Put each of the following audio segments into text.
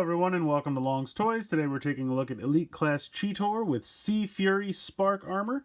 everyone, and welcome to Long's Toys. Today we're taking a look at Elite Class Cheetor with Sea Fury Spark Armor.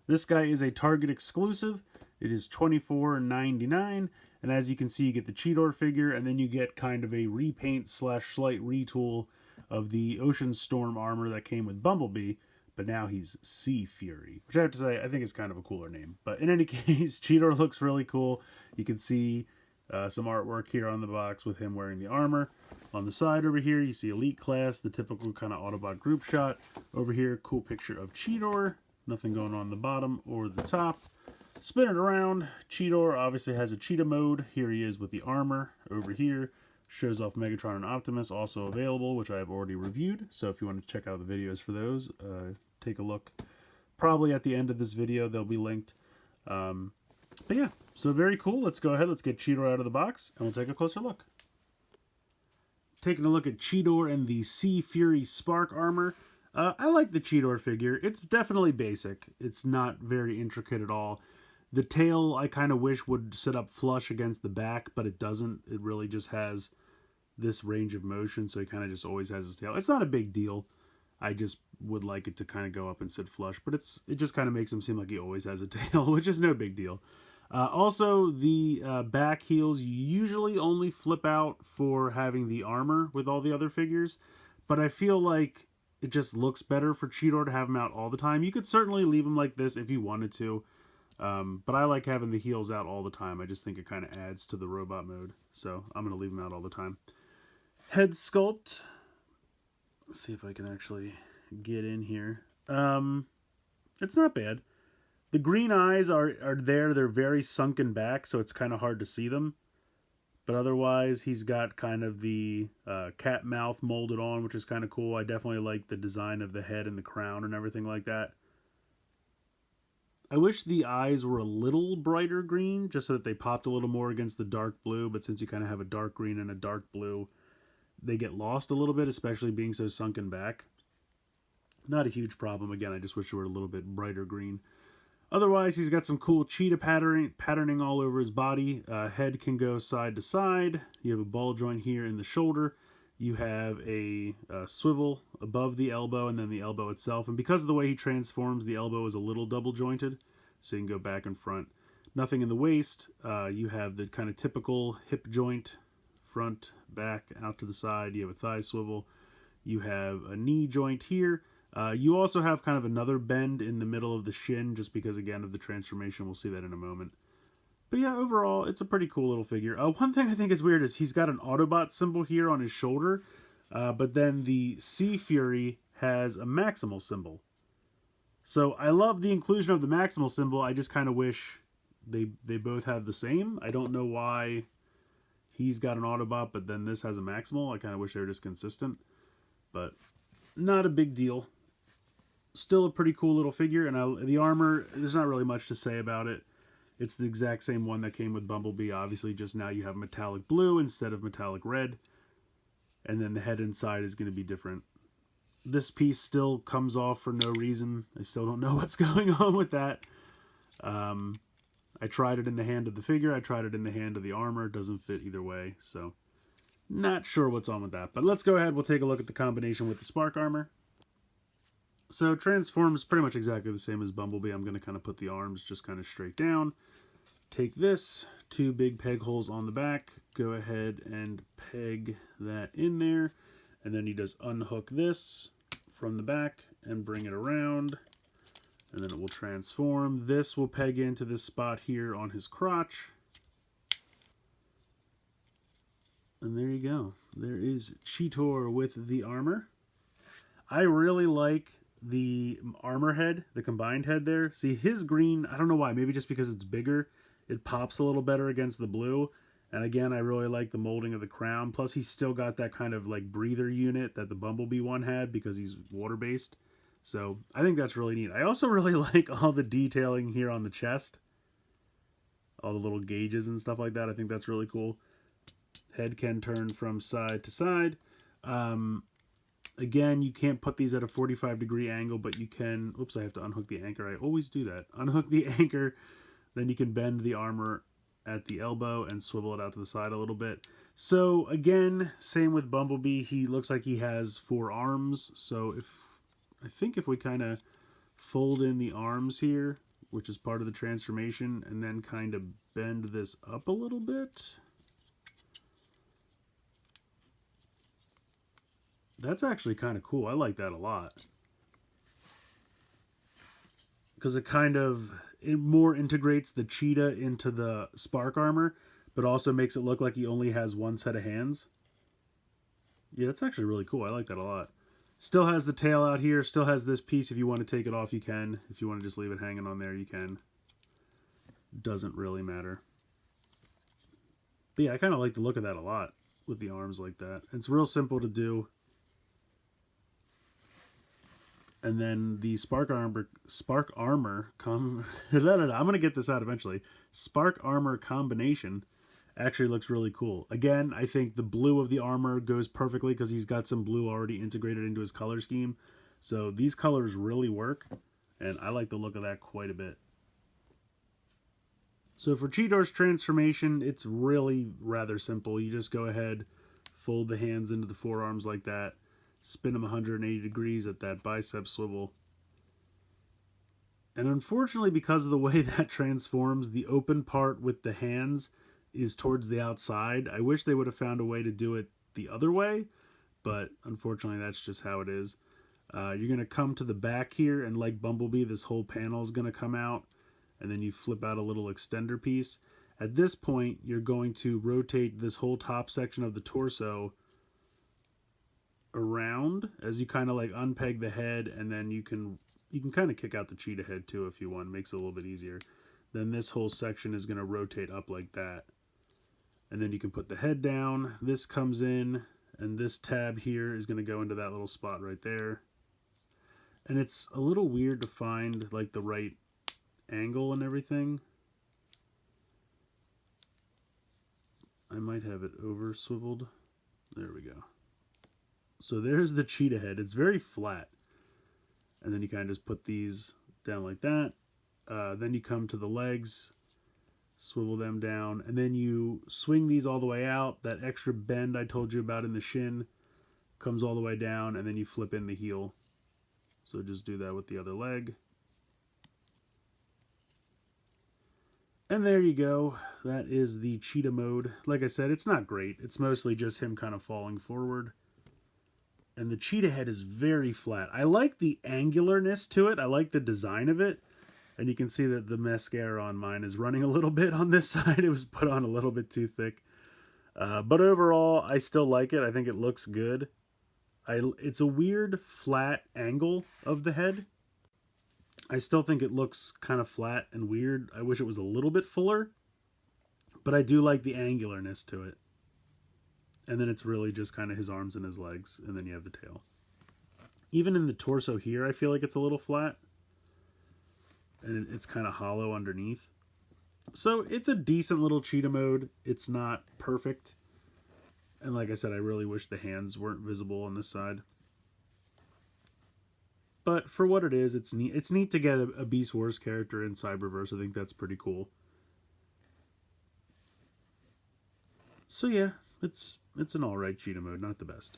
This guy is a Target exclusive. It is $24.99, and as you can see, you get the Cheetor figure, and then you get kind of a repaint / slight retool of the Ocean Storm armor that came with Bumblebee, but now he's Sea Fury, which I have to say, I think is kind of a cooler name. But in any case, Cheetor looks really cool. You can see some artwork here on the box with him wearing the armor. On the side over here, you see Elite Class, the typical kind of Autobot group shot. Over here, cool picture of Cheetor. Nothing going on the bottom or the top. Spin it around. Cheetor obviously has a cheetah mode. Here he is with the armor. Over here, shows off Megatron and Optimus, also available, which I have already reviewed. So if you want to check out the videos for those, take a look. Probably at the end of this video, they'll be linked. But yeah, so very cool. Let's go ahead. Let's get Cheetor out of the box, and we'll take a closer look. Taking a look at Cheetor and the Sea Fury Spark Armor. I like the Cheetor figure. It's definitely basic. It's not very intricate at all. The tail, I kind of wish would sit up flush against the back, but it doesn't. It really just has this range of motion, so he kind of just always has his tail. It's not a big deal. I just would like it to kind of go up and sit flush, but it just kind of makes him seem like he always has a tail, which is no big deal. Also, the back heels usually only flip out for having the armor with all the other figures, but I feel like it just looks better for Cheetor to have him out all the time. You could certainly leave him like this if you wanted to, but I like having the heels out all the time. I just think it kind of adds to the robot mode, so I'm going to leave him out all the time. Head sculpt. Let's see if I can actually get in here. It's not bad. The green eyes are there. They're very sunken back, so it's kind of hard to see them. But otherwise, he's got kind of the cat mouth molded on, which is kind of cool. I definitely like the design of the head and the crown and everything like that. I wish the eyes were a little brighter green, just so that they popped a little more against the dark blue. But since you kind of have a dark green and a dark blue, they get lost a little bit, especially being so sunken back. Not a huge problem. Again, I just wish it were a little bit brighter green. Otherwise, he's got some cool cheetah patterning all over his body. Head can go side to side. You have a ball joint here in the shoulder. You have a swivel above the elbow and then the elbow itself. And because of the way he transforms, the elbow is a little double jointed, so you can go back and front. Nothing in the waist. You have the kind of typical hip joint, front, back, out to the side. You have a thigh swivel. You have a knee joint here. You also have kind of another bend in the middle of the shin, just because, again, of the transformation. We'll see that in a moment. But yeah, overall, it's a pretty cool little figure. One thing I think is weird is he's got an Autobot symbol here on his shoulder, but then the Sea Fury has a Maximal symbol. So I love the inclusion of the Maximal symbol. I just kind of wish they both have the same. I don't know why he's got an Autobot, but then this has a Maximal. I kind of wish they were just consistent, but not a big deal. Still a pretty cool little figure, and the armor, there's not really much to say about it. It's the exact same one that came with Bumblebee, obviously, just now you have metallic blue instead of metallic red, and then the head inside is going to be different. This piece still comes off for no reason. I still don't know what's going on with that. I tried it in the hand of the figure, I tried it in the hand of the armor, it doesn't fit either way, so not sure what's on with that. But let's go ahead, we'll take a look at the combination with the Spark Armor. So transforms pretty much exactly the same as Bumblebee. I'm going to kind of put the arms just kind of straight down. Take this, 2 big peg holes on the back, go ahead and peg that in there, and then you just unhook this from the back and bring it around, and then it will transform. This will peg into this spot here on his crotch. And there you go. There is Cheetor with the armor. I really like the armor head, the combined head there. See, his green, I don't know why, maybe just because it's bigger, it pops a little better against the blue. And again, I really like the molding of the crown. Plus, he's still got that kind of like breather unit that the Bumblebee one had because he's water-based. So I think that's really neat. I also really like all the detailing here on the chest. All the little gauges and stuff like that. I think that's really cool. Head can turn from side to side. Again, you can't put these at a 45-degree angle, but you can... Oops, I have to unhook the anchor. I always do that. Unhook the anchor, then you can bend the armor at the elbow and swivel it out to the side a little bit. So again, same with Bumblebee. He looks like he has 4 arms. So I think if we kind of fold in the arms here, which is part of the transformation, and then kind of bend this up a little bit, that's actually kind of cool. I like that a lot. Because it more integrates the Cheetah into the Spark armor, but also makes it look like he only has 1 set of hands. Yeah, that's actually really cool. I like that a lot. Still has the tail out here. Still has this piece. If you want to take it off, you can. If you want to just leave it hanging on there, you can. Doesn't really matter. But yeah, I kind of like the look of that a lot with the arms like that. It's real simple to do. And then the Spark Armor I'm going to get this out eventually. Spark Armor combination actually looks really cool. Again, I think the blue of the armor goes perfectly because he's got some blue already integrated into his color scheme. So these colors really work, and I like the look of that quite a bit. So for Cheetor's transformation, it's really rather simple. You just go ahead, fold the hands into the forearms like that, spin them 180 degrees at that bicep swivel. And unfortunately, because of the way that transforms, the open part with the hands is towards the outside. I wish they would have found a way to do it the other way, but unfortunately that's just how it is. You're going to come to the back here, and like Bumblebee, this whole panel is going to come out, and then you flip out a little extender piece. At this point, you're going to rotate this whole top section of the torso around as you kind of like unpeg the head, and then you can kind of kick out the cheetah head too if you want. It makes it a little bit easier. Then this whole section is going to rotate up like that, and then you can put the head down. This comes in, and this tab here is going to go into that little spot right there. And it's a little weird to find like the right angle and everything. I might have it over swiveled. There we go. So there's the cheetah head. It's very flat. And then you kind of just put these down like that. Then you come to the legs, swivel them down, and then you swing these all the way out. That extra bend I told you about in the shin comes all the way down, and then you flip in the heel. So just do that with the other leg. And there you go. That is the cheetah mode. Like I said, it's not great. It's mostly just him kind of falling forward. And the cheetah head is very flat. I like the angularness to it. I like the design of it. And you can see that the mascara on mine is running a little bit on this side. It was put on a little bit too thick. But overall, I still like it. I think it looks good. It's a weird flat angle of the head. I still think it looks kind of flat and weird. I wish it was a little bit fuller. But I do like the angularness to it. And then it's really just kind of his arms and his legs. And then you have the tail. Even in the torso here, I feel like it's a little flat. And it's kind of hollow underneath. So it's a decent little cheetah mode. It's not perfect. And like I said, I really wish the hands weren't visible on this side. But for what it is, it's neat. It's neat to get a Beast Wars character in Cyberverse. I think that's pretty cool. So yeah, it's an alright cheetah mode, not the best.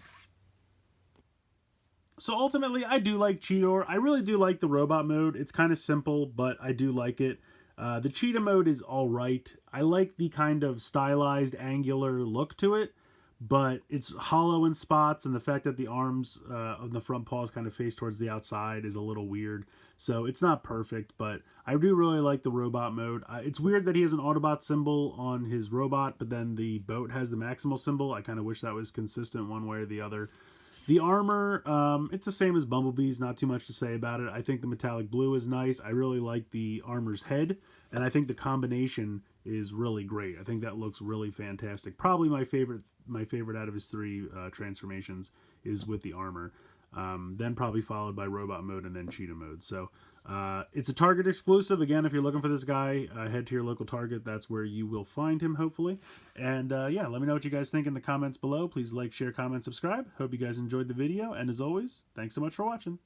So ultimately, I do like Cheetor. I really do like the robot mode. It's kind of simple, but I do like it. The cheetah mode is alright. I like the kind of stylized, angular look to it, but it's hollow in spots, and the fact that the arms on the front paws kind of face towards the outside is a little weird. So it's not perfect, but I do really like the robot mode. It's weird that he has an Autobot symbol on his robot, but then the boat has the Maximal symbol. I kind of wish that was consistent one way or the other. The armor, it's the same as Bumblebee's, not too much to say about it. I think the metallic blue is nice. I really like the armor's head, and I think the combination is really great. I think that looks really fantastic. Probably my favorite out of his 3 transformations is with the armor. Then probably followed by robot mode and then cheetah mode. So it's a Target exclusive. Again, if you're looking for this guy, head to your local Target. That's where you will find him, hopefully. And yeah, let me know what you guys think in the comments below. Please like, share, comment, subscribe. Hope you guys enjoyed the video. And as always, thanks so much for watching.